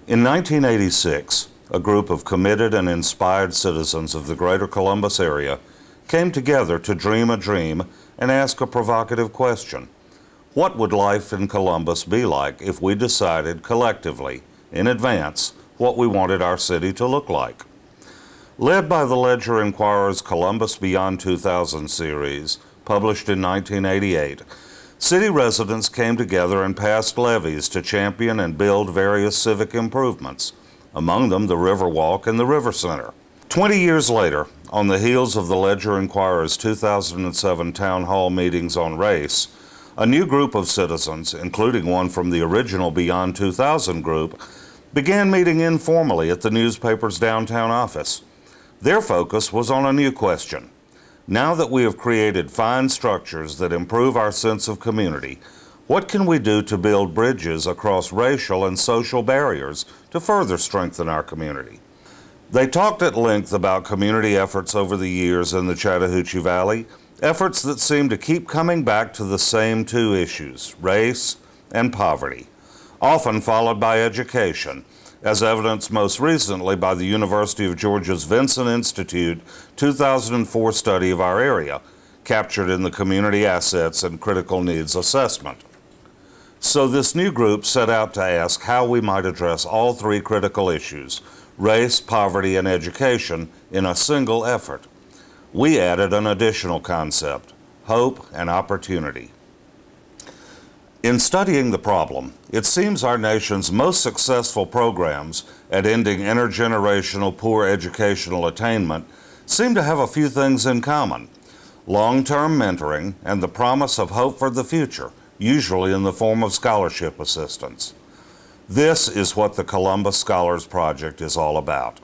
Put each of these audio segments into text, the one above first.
In 1986, a group of committed and inspired citizens of the greater Columbus area came together to dream a dream and ask a provocative question. What would life in Columbus be like if we decided collectively, in advance, what we wanted our city to look like? Led by the Ledger-Enquirer's Columbus Beyond 2000 series, published in 1988, city residents came together and passed levies to champion and build various civic improvements, among them the Riverwalk and the River Center. 20 years later, on the heels of the Ledger-Enquirer's 2007 town hall meetings on race, a new group of citizens, including one from the original Beyond 2000 group, began meeting informally at the newspaper's downtown office. Their focus was on a new question. Now that we have created fine structures that improve our sense of community, what can we do to build bridges across racial and social barriers to further strengthen our community? They talked at length about community efforts over the years in the Chattahoochee Valley, efforts that seem to keep coming back to the same two issues, race and poverty, often followed by education, as evidenced most recently by the University of Georgia's Vinson Institute 2004 study of our area, captured in the Community Assets and Critical Needs Assessment. So this new group set out to ask how we might address all three critical issues, race, poverty, and education, in a single effort. We added an additional concept, hope and opportunity. In studying the problem, it seems our nation's most successful programs at ending intergenerational poor educational attainment seem to have a few things in common: long-term mentoring and the promise of hope for the future, usually in the form of scholarship assistance. This is what the Columbus Scholars Project is all about.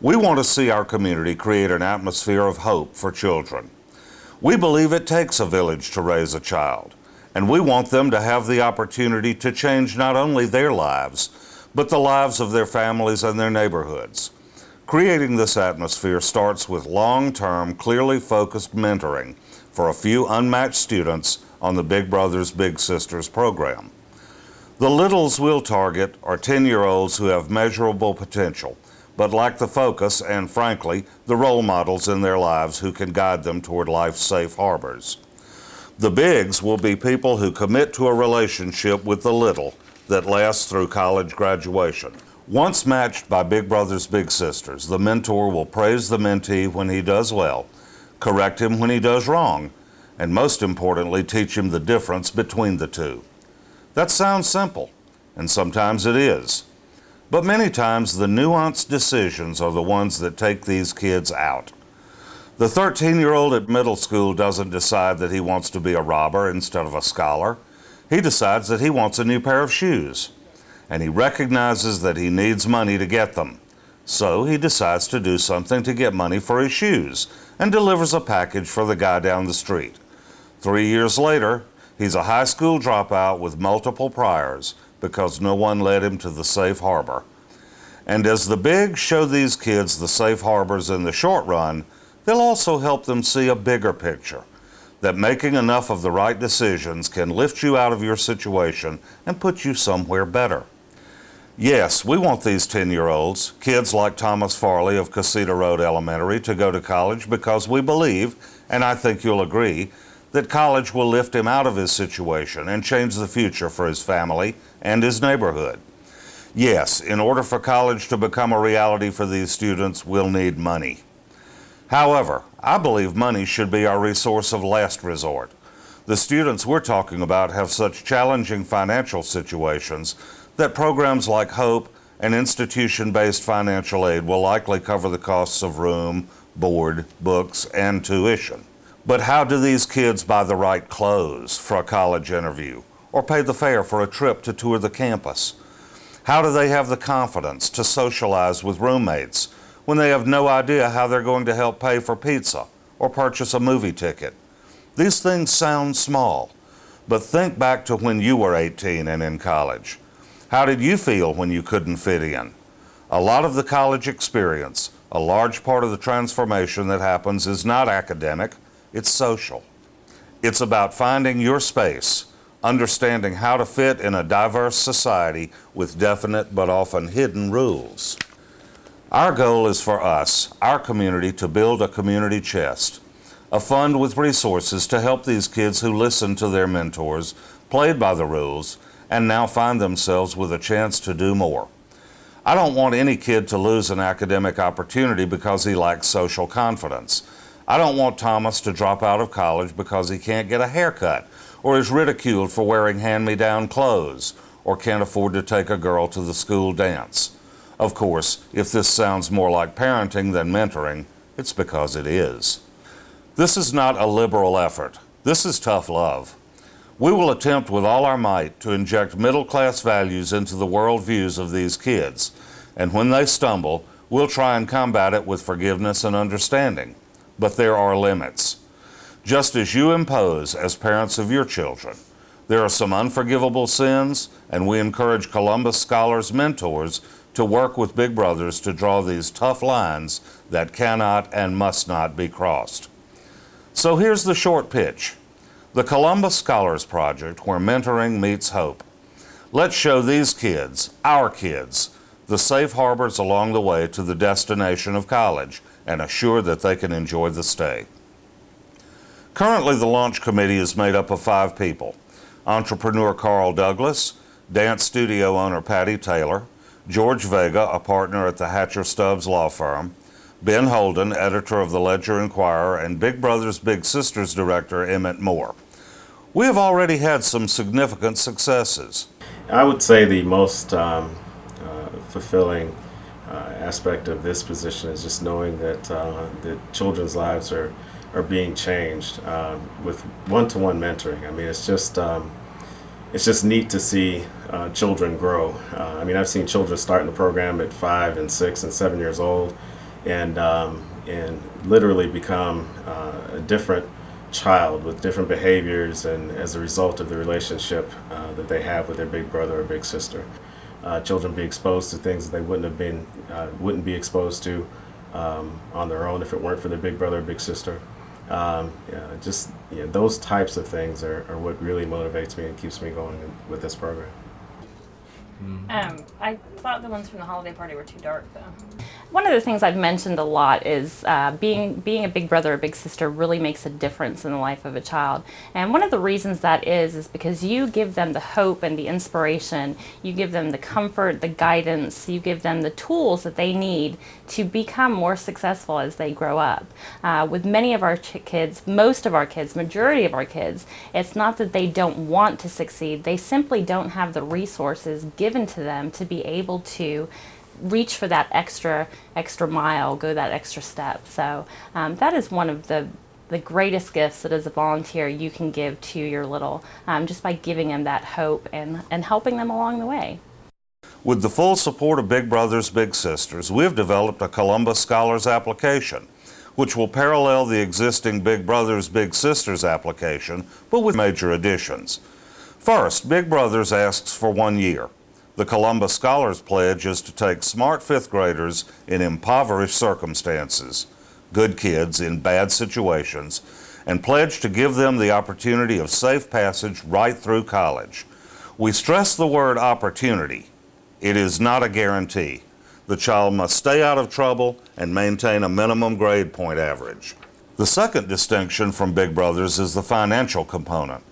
We want to see our community create an atmosphere of hope for children. We believe it takes a village to raise a child, and we want them to have the opportunity to change not only their lives, but the lives of their families and their neighborhoods. Creating this atmosphere starts with long-term, clearly focused mentoring for a few unmatched students on the Big Brothers Big Sisters program. The littles we'll target are 10-year-olds who have measurable potential, but lack the focus and, frankly, the role models in their lives who can guide them toward life's safe harbors. The bigs will be people who commit to a relationship with the little that lasts through college graduation. Once matched by Big Brothers Big Sisters, the mentor will praise the mentee when he does well, correct him when he does wrong, and most importantly, teach him the difference between the two. That sounds simple, and sometimes it is. But many times the nuanced decisions are the ones that take these kids out. The 13-year-old at middle school doesn't decide that he wants to be a robber instead of a scholar. He decides that he wants a new pair of shoes, and he recognizes that he needs money to get them. So he decides to do something to get money for his shoes and delivers a package for the guy down the street. 3 years later, he's a high school dropout with multiple priors because no one led him to the safe harbor. And as the bigs show these kids the safe harbors in the short run, they'll also help them see a bigger picture, that making enough of the right decisions can lift you out of your situation and put you somewhere better. Yes, we want these 10-year-olds, kids like Thomas Farley of Casita Road Elementary, to go to college because we believe, and I think you'll agree, that college will lift him out of his situation and change the future for his family and his neighborhood. Yes, in order for college to become a reality for these students, we'll need money. However, I believe money should be our resource of last resort. The students we're talking about have such challenging financial situations that programs like HOPE and institution-based financial aid will likely cover the costs of room, board, books, and tuition. But how do these kids buy the right clothes for a college interview or pay the fare for a trip to tour the campus? How do they have the confidence to socialize with roommates when they have no idea how they're going to help pay for pizza or purchase a movie ticket? These things sound small, but think back to when you were 18 and in college. How did you feel when you couldn't fit in? A lot of the college experience, a large part of the transformation that happens is not academic, it's social. It's about finding your space, understanding how to fit in a diverse society with definite but often hidden rules. Our goal is for us, our community, to build a community chest, a fund with resources to help these kids who listen to their mentors, played by the rules, and now find themselves with a chance to do more. I don't want any kid to lose an academic opportunity because he lacks social confidence. I don't want Thomas to drop out of college because he can't get a haircut, or is ridiculed for wearing hand-me-down clothes, or can't afford to take a girl to the school dance. Of course, if this sounds more like parenting than mentoring, it's because it is. This is not a liberal effort. This is tough love. We will attempt with all our might to inject middle-class values into the worldviews of these kids, and when they stumble, we'll try and combat it with forgiveness and understanding. But there are limits. Just as you impose as parents of your children, there are some unforgivable sins, and we encourage Columbus Scholars mentors to work with Big Brothers to draw these tough lines that cannot and must not be crossed. So here's the short pitch. The Columbus Scholars Project, where mentoring meets hope. Let's show these kids, our kids, the safe harbors along the way to the destination of college and assure that they can enjoy the stay. Currently, the launch committee is made up of 5 people: entrepreneur Carl Douglas, dance studio owner Patty Taylor, George Vega, a partner at the Hatcher Stubbs law firm, Ben Holden, editor of the Ledger Enquirer, and Big Brothers Big Sisters director Emmett Moore. We have already had some significant successes. I would say the most fulfilling aspect of this position is just knowing that the children's lives are being changed with one-to-one mentoring. I mean, it's just neat to see children grow. I mean, I've seen children start in the program at 5 and 6 and 7 years old, and literally become a different child with different behaviors, and as a result of the relationship that they have with their big brother or big sister. Children be exposed to things that they wouldn't be exposed to on their own if it weren't for their big brother or big sister. Those types of things are what really motivates me and keeps me going with this program. I thought the ones from the holiday party were too dark, though. One of the things I've mentioned a lot is being a big brother or big sister really makes a difference in the life of a child. And one of the reasons that is because you give them the hope and the inspiration, you give them the comfort, the guidance, you give them the tools that they need to become more successful as they grow up. With many of our kids, most of our kids, majority of our kids, it's not that they don't want to succeed, they simply don't have the resources given to them to be able to reach for that extra mile, go that extra step. So that is one of the greatest gifts that as a volunteer you can give to your little, just by giving them that hope and helping them along the way. With the full support of Big Brothers Big Sisters, we've developed a Columbus Scholars application, which will parallel the existing Big Brothers Big Sisters application, but with major additions. First, Big Brothers asks for 1 year. The Columbus Scholars Pledge is to take smart 5th graders in impoverished circumstances, good kids in bad situations, and pledge to give them the opportunity of safe passage right through college. We stress the word opportunity. It is not a guarantee. The child must stay out of trouble and maintain a minimum grade point average. The second distinction from Big Brothers is the financial component.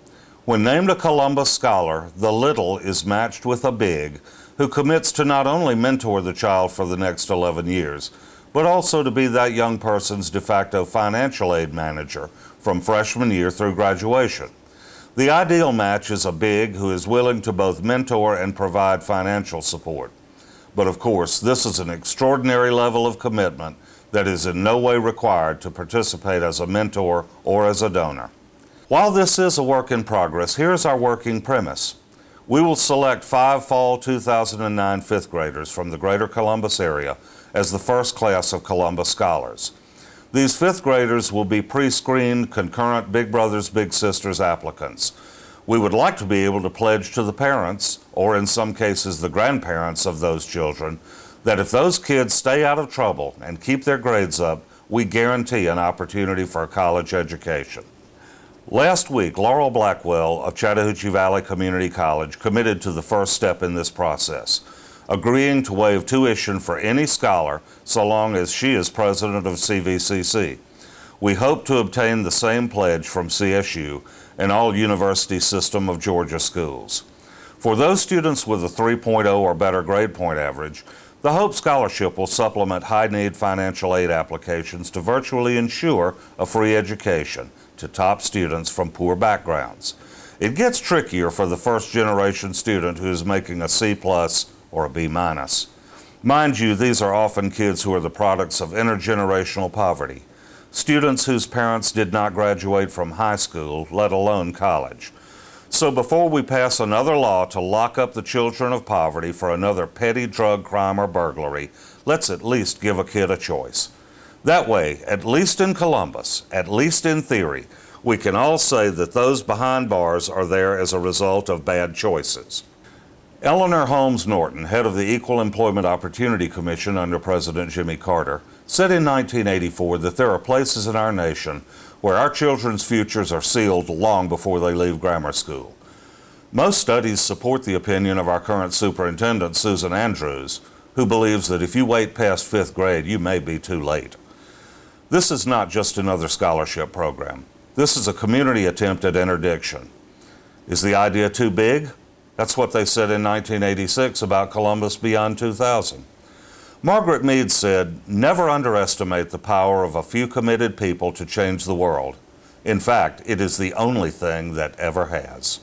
When named a Columbus Scholar, the little is matched with a big who commits to not only mentor the child for the next 11 years, but also to be that young person's de facto financial aid manager from freshman year through graduation. The ideal match is a big who is willing to both mentor and provide financial support. But of course, this is an extraordinary level of commitment that is in no way required to participate as a mentor or as a donor. While this is a work in progress, here's our working premise. We will select 5 fall 2009 5th graders from the greater Columbus area as the first class of Columbus Scholars. These 5th graders will be pre-screened concurrent Big Brothers Big Sisters applicants. We would like to be able to pledge to the parents, or in some cases the grandparents of those children, that if those kids stay out of trouble and keep their grades up, we guarantee an opportunity for a college education. Last week, Laurel Blackwell of Chattahoochee Valley Community College committed to the first step in this process, agreeing to waive tuition for any scholar so long as she is president of CVCC. We hope to obtain the same pledge from CSU and all University System of Georgia schools. For those students with a 3.0 or better grade point average, the Hope Scholarship will supplement high-need financial aid applications to virtually ensure a free education to top students from poor backgrounds. It gets trickier for the first-generation student who is making a C+ or a B-. Mind you, these are often kids who are the products of intergenerational poverty, students whose parents did not graduate from high school, let alone college. So before we pass another law to lock up the children of poverty for another petty drug crime or burglary, let's at least give a kid a choice. That way, at least in Columbus, at least in theory, we can all say that those behind bars are there as a result of bad choices. Eleanor Holmes Norton, head of the Equal Employment Opportunity Commission under President Jimmy Carter, said in 1984 that there are places in our nation where our children's futures are sealed long before they leave grammar school. Most studies support the opinion of our current superintendent, Susan Andrews, who believes that if you wait past 5th grade, you may be too late. This is not just another scholarship program. This is a community attempt at interdiction. Is the idea too big? That's what they said in 1986 about Columbus Beyond 2000. Margaret Mead said, "Never underestimate the power of a few committed people to change the world. In fact, it is the only thing that ever has."